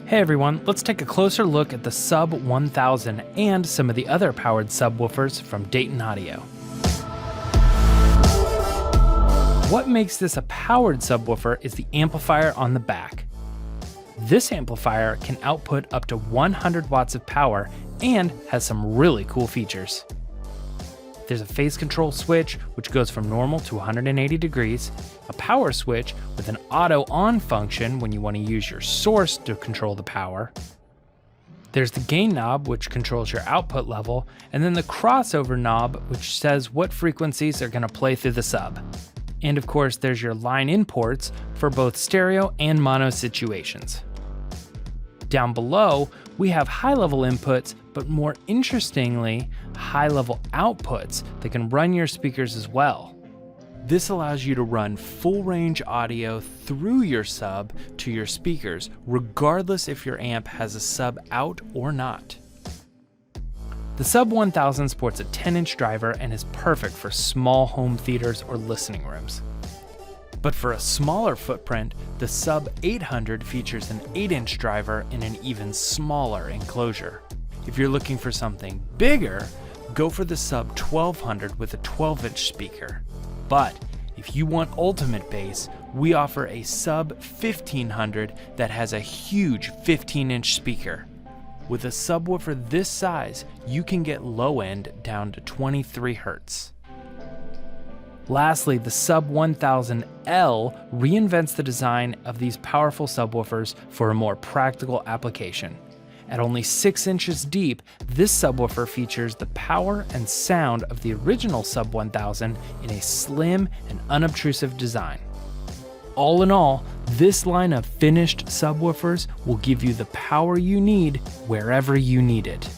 Hey everyone, let's take a closer look at the Sub 1000 and some of the other powered subwoofers from Dayton Audio. What makes this a powered subwoofer is the amplifier on the back. This amplifier can output up to 100 watts of power and has some really cool features. There's a phase control switch, which goes from normal to 180 degrees, a power switch with an auto on function when you want to use your source to control the power. There's the gain knob, which controls your output level, and then the crossover knob, which says what frequencies are going to play through the sub. And of course, there's your line in ports for both stereo and mono situations. Down below, we have high-level inputs, but more interestingly, high-level outputs that can run your speakers as well. This allows you to run full-range audio through your sub to your speakers, regardless if your amp has a sub out or not. The Sub 1000 sports a 10-inch driver and is perfect for small home theaters or listening rooms. But for a smaller footprint, the Sub 800 features an 8-inch driver in an even smaller enclosure. If you're looking for something bigger, go for the Sub 1200 with a 12-inch speaker. But if you want ultimate bass, we offer a Sub 1500 that has a huge 15-inch speaker. With a subwoofer this size, you can get low end down to 23 Hz. Lastly, the Sub 1000L reinvents the design of these powerful subwoofers for a more practical application. At only 6 inches deep, this subwoofer features the power and sound of the original Sub 1000 in a slim and unobtrusive design. All in all, this line of finished subwoofers will give you the power you need wherever you need it.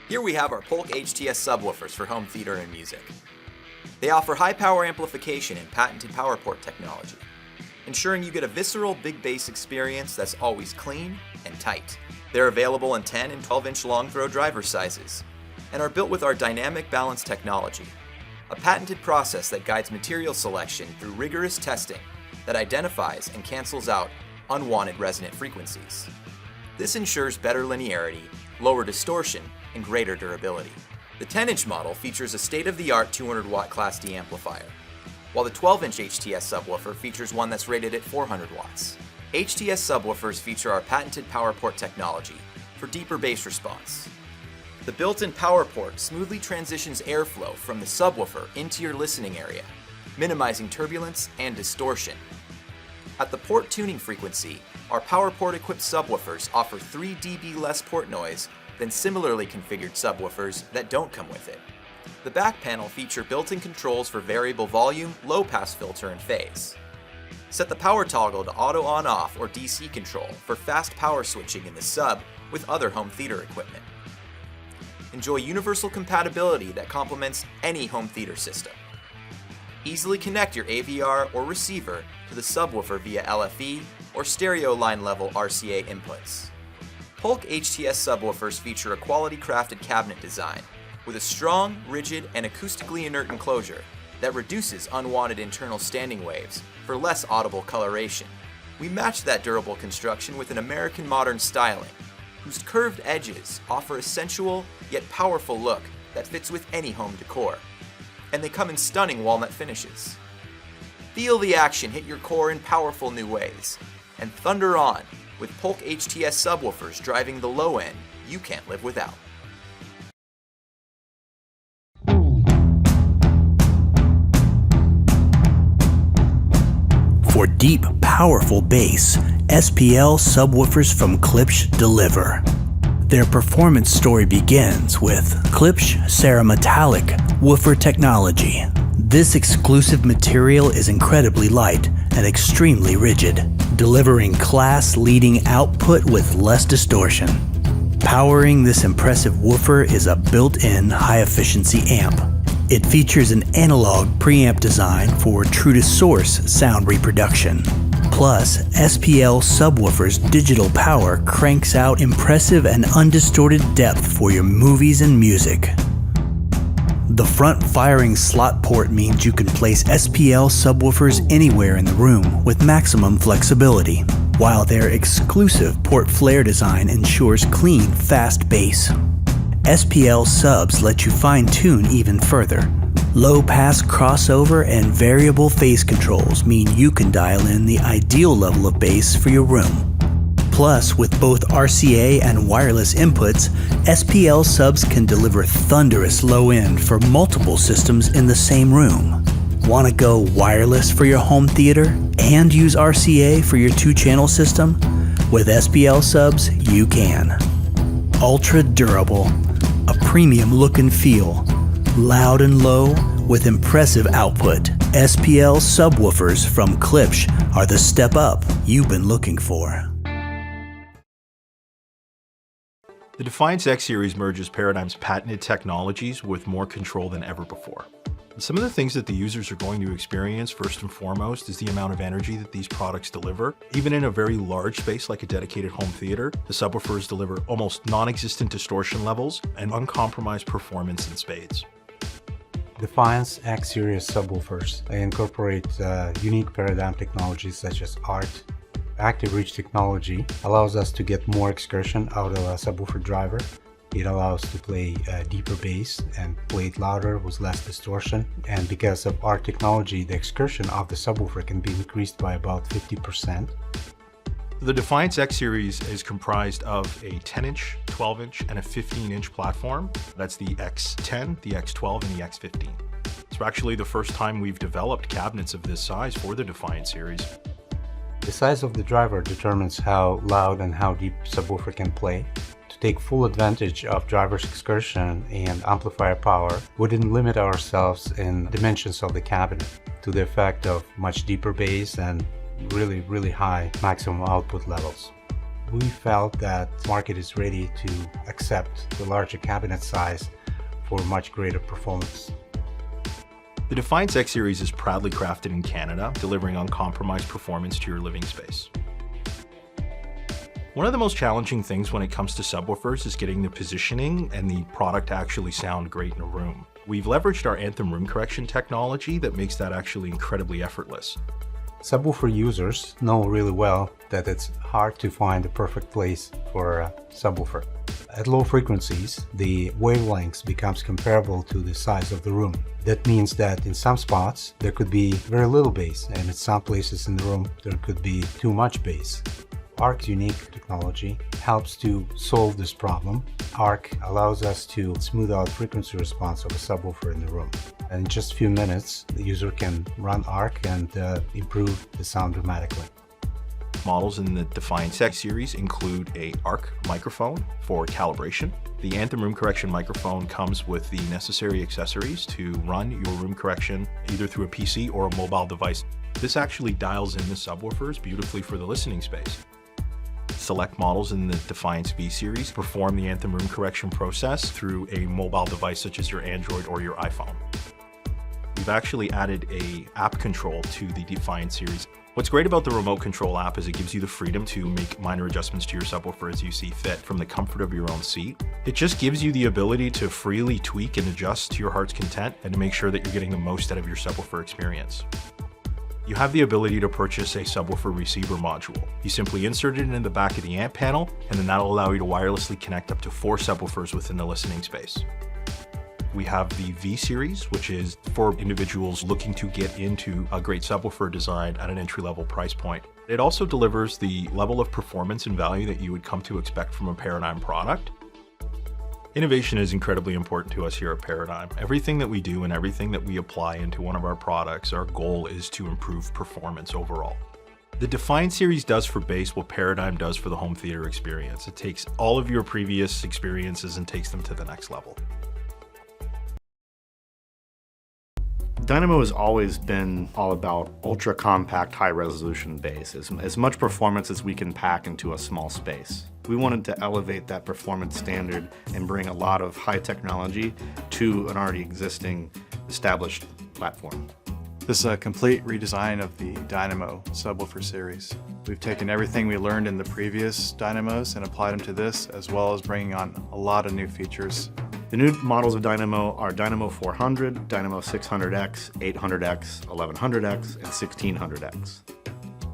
Here we have our Polk HTS subwoofers for home theater and music. They offer high power amplification and patented power port technology, ensuring you get a visceral big bass experience that's always clean and tight. They're available in 10 and 12-inch long throw driver sizes, and are built with our dynamic balance technology, a patented process that guides material selection through rigorous testing that identifies and cancels out unwanted resonant frequencies. This ensures better linearity, lower distortion, and greater durability. The 10-inch model features a state-of-the-art 200-watt Class D amplifier, while the 12-inch HTS subwoofer features one that's rated at 400 watts. HTS subwoofers feature our patented power port technology for deeper bass response. The built-in power port smoothly transitions airflow from the subwoofer into your listening area, minimizing turbulence and distortion. At the port tuning frequency, our power port-equipped subwoofers offer 3 dB less port noise than similarly configured subwoofers that don't come with it. The back panel feature built-in controls for variable volume, low-pass filter, and phase. Set the power toggle to auto on-off or DC control for fast power switching in the sub with other home theater equipment. Enjoy universal compatibility that complements any home theater system. Easily connect your AVR or receiver to the subwoofer via LFE or stereo line level RCA inputs. Polk HTS subwoofers feature a quality crafted cabinet design with a strong, rigid, and acoustically inert enclosure that reduces unwanted internal standing waves for less audible coloration. We match that durable construction with an American modern styling, whose curved edges offer a sensual yet powerful look that fits with any home decor. And they come in stunning walnut finishes. Feel the action hit your core in powerful new ways, and thunder on with Polk HTS subwoofers driving the low end you can't live without. For deep, powerful bass, SPL subwoofers from Klipsch deliver. Their performance story begins with Klipsch Cerametallic woofer technology. This exclusive material is incredibly light and extremely rigid, delivering class-leading output with less distortion. Powering this impressive woofer is a built-in high-efficiency amp. It features an analog preamp design for true-to-source sound reproduction. Plus, SPL Subwoofer's digital power cranks out impressive and undistorted depth for your movies and music. The front firing slot port means you can place SPL subwoofers anywhere in the room with maximum flexibility, while their exclusive port flare design ensures clean, fast bass. SPL subs let you fine-tune even further. Low-pass crossover and variable phase controls mean you can dial in the ideal level of bass for your room. Plus, with both RCA and wireless inputs, SPL subs can deliver thunderous low end for multiple systems in the same room. Want to go wireless for your home theater and use RCA for your 2-channel system? With SPL subs, you can. Ultra durable, a premium look and feel, loud and low with impressive output. SPL subwoofers from Klipsch are the step up you've been looking for. The Defiance X Series merges Paradigm's patented technologies with more control than ever before. And some of the things that the users are going to experience first and foremost is the amount of energy that these products deliver. Even in a very large space like a dedicated home theater, the subwoofers deliver almost non-existent distortion levels and uncompromised performance in spades. Defiance X Series subwoofers incorporate unique Paradigm technologies such as ART. Active reach technology allows us to get more excursion out of a subwoofer driver. It allows to play deeper bass and play it louder with less distortion. And because of our technology, the excursion of the subwoofer can be increased by about 50%. The Defiance X Series is comprised of a 10-inch, 12-inch, and a 15-inch platform. That's the X10, the X12, and the X15. It's actually the first time we've developed cabinets of this size for the Defiance series. The size of the driver determines how loud and how deep subwoofer can play. To take full advantage of driver's excursion and amplifier power, we didn't limit ourselves in dimensions of the cabinet to the effect of much deeper bass and really high maximum output levels. We felt that the market is ready to accept the larger cabinet size for much greater performance. The Defiance X Series is proudly crafted in Canada, delivering uncompromised performance to your living space. One of the most challenging things when it comes to subwoofers is getting the positioning and the product to actually sound great in a room. We've leveraged our Anthem room correction technology that makes that actually incredibly effortless. Subwoofer users know really well that it's hard to find the perfect place for a subwoofer. At low frequencies, the wavelengths becomes comparable to the size of the room. That means that in some spots there could be very little bass, and in some places in the room there could be too much bass. ARC's unique technology helps to solve this problem. ARC allows us to smooth out frequency response of a subwoofer in the room. And in just a few minutes, the user can run ARC and improve the sound dramatically. Models in the Defiance X series include a ARC microphone for calibration. The Anthem room correction microphone comes with the necessary accessories to run your room correction either through a PC or a mobile device. This actually dials in the subwoofers beautifully for the listening space. Select models in the Defiance V series perform the Anthem room correction process through a mobile device such as your Android or your iPhone. We've actually added an app control to the Defiance series. What's great about the remote control app is it gives you the freedom to make minor adjustments to your subwoofer as you see fit from the comfort of your own seat. It just gives you the ability to freely tweak and adjust to your heart's content and to make sure that you're getting the most out of your subwoofer experience. You have the ability to purchase a subwoofer receiver module. You simply insert it in the back of the amp panel, and then that'll allow you to wirelessly connect up to 4 subwoofers within the listening space. We have the V series, which is for individuals looking to get into a great subwoofer design at an entry-level price point. It also delivers the level of performance and value that you would come to expect from a Paradigm product. Innovation is incredibly important to us here at Paradigm. Everything that we do and everything that we apply into one of our products, our goal is to improve performance overall. The Defiance series does for bass what Paradigm does for the home theater experience. It takes all of your previous experiences and takes them to the next level. Dynamo has always been all about ultra compact, high resolution bass, as much performance as we can pack into a small space. We wanted to elevate that performance standard and bring a lot of high technology to an already existing established platform. This is a complete redesign of the Dynamo subwoofer series. We've taken everything we learned in the previous Dynamos and applied them to this, as well as bringing on a lot of new features. The new models of Dynamo are Dynamo 400, Dynamo 600X, 800X, 1100X, and 1600X.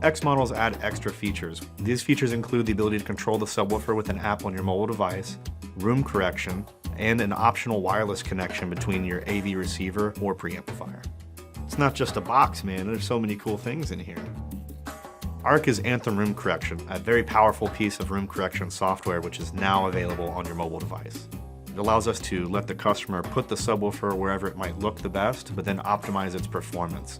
X models add extra features. These features include the ability to control the subwoofer with an app on your mobile device, room correction, and an optional wireless connection between your AV receiver or preamplifier. It's not just a box, man. There's so many cool things in here. ARC is Anthem Room Correction, a very powerful piece of room correction software which is now available on your mobile device. It allows us to let the customer put the subwoofer wherever it might look the best, but then optimize its performance.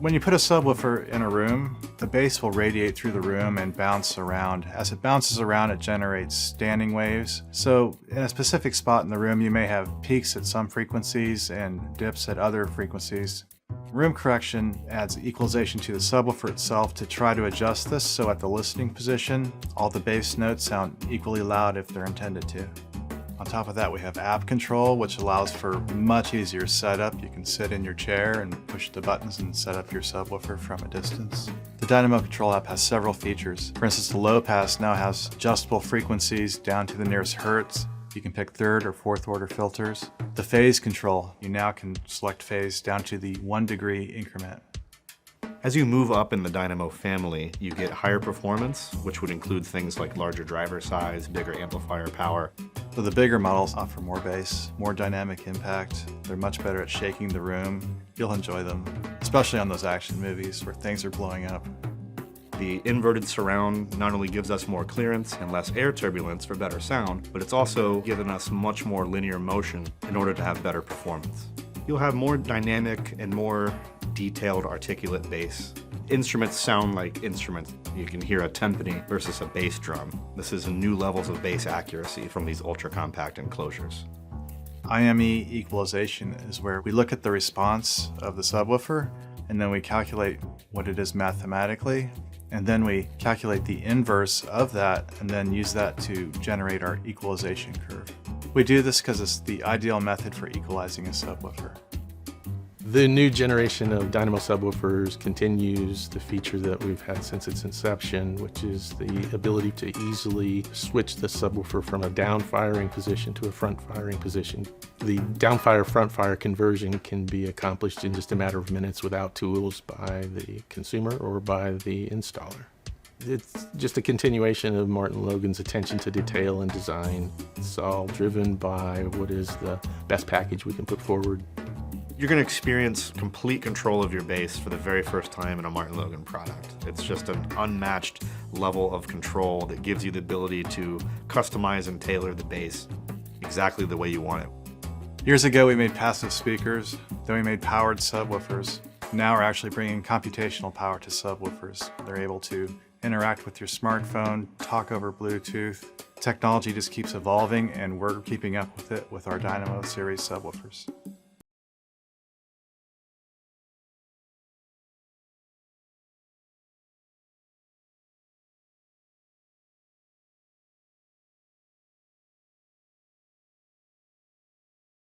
When you put a subwoofer in a room, the bass will radiate through the room and bounce around. As it bounces around, it generates standing waves. So in a specific spot in the room, you may have peaks at some frequencies and dips at other frequencies. Room correction adds equalization to the subwoofer itself to try to adjust this so at the listening position, all the bass notes sound equally loud if they're intended to. On top of that, we have app control, which allows for much easier setup. You can sit in your chair and push the buttons and set up your subwoofer from a distance. The Dynamo Control app has several features. For instance, the low pass now has adjustable frequencies down to the nearest hertz. You can pick third or fourth order filters. The phase control, you now can select phase down to the 1 degree increment. As you move up in the Dynamo family, you get higher performance, which would include things like larger driver size, bigger amplifier power. So the bigger models offer more bass, more dynamic impact. They're much better at shaking the room. You'll enjoy them, especially on those action movies where things are blowing up. The inverted surround not only gives us more clearance and less air turbulence for better sound, but it's also given us much more linear motion in order to have better performance. You'll have more dynamic and more detailed articulate bass. Instruments sound like instruments. You can hear a timpani versus a bass drum. This is new levels of bass accuracy from these ultra-compact enclosures. IME equalization is where we look at the response of the subwoofer and then we calculate what it is mathematically, and then we calculate the inverse of that and then use that to generate our equalization curve. We do this because it's the ideal method for equalizing a subwoofer. The new generation of Dynamo subwoofers continues the feature that we've had since its inception, which is the ability to easily switch the subwoofer from a down-firing position to a front-firing position. The down-fire-front-fire conversion can be accomplished in just a matter of minutes without tools by the consumer or by the installer. It's just a continuation of MartinLogan's attention to detail and design. It's all driven by what is the best package we can put forward. You're going to experience complete control of your bass for the very first time in a MartinLogan product. It's just an unmatched level of control that gives you the ability to customize and tailor the bass exactly the way you want it. Years ago, we made passive speakers, then we made powered subwoofers. Now we're actually bringing computational power to subwoofers. They're able to interact with your smartphone, talk over Bluetooth. Technology just keeps evolving, and we're keeping up with it with our Dynamo series subwoofers.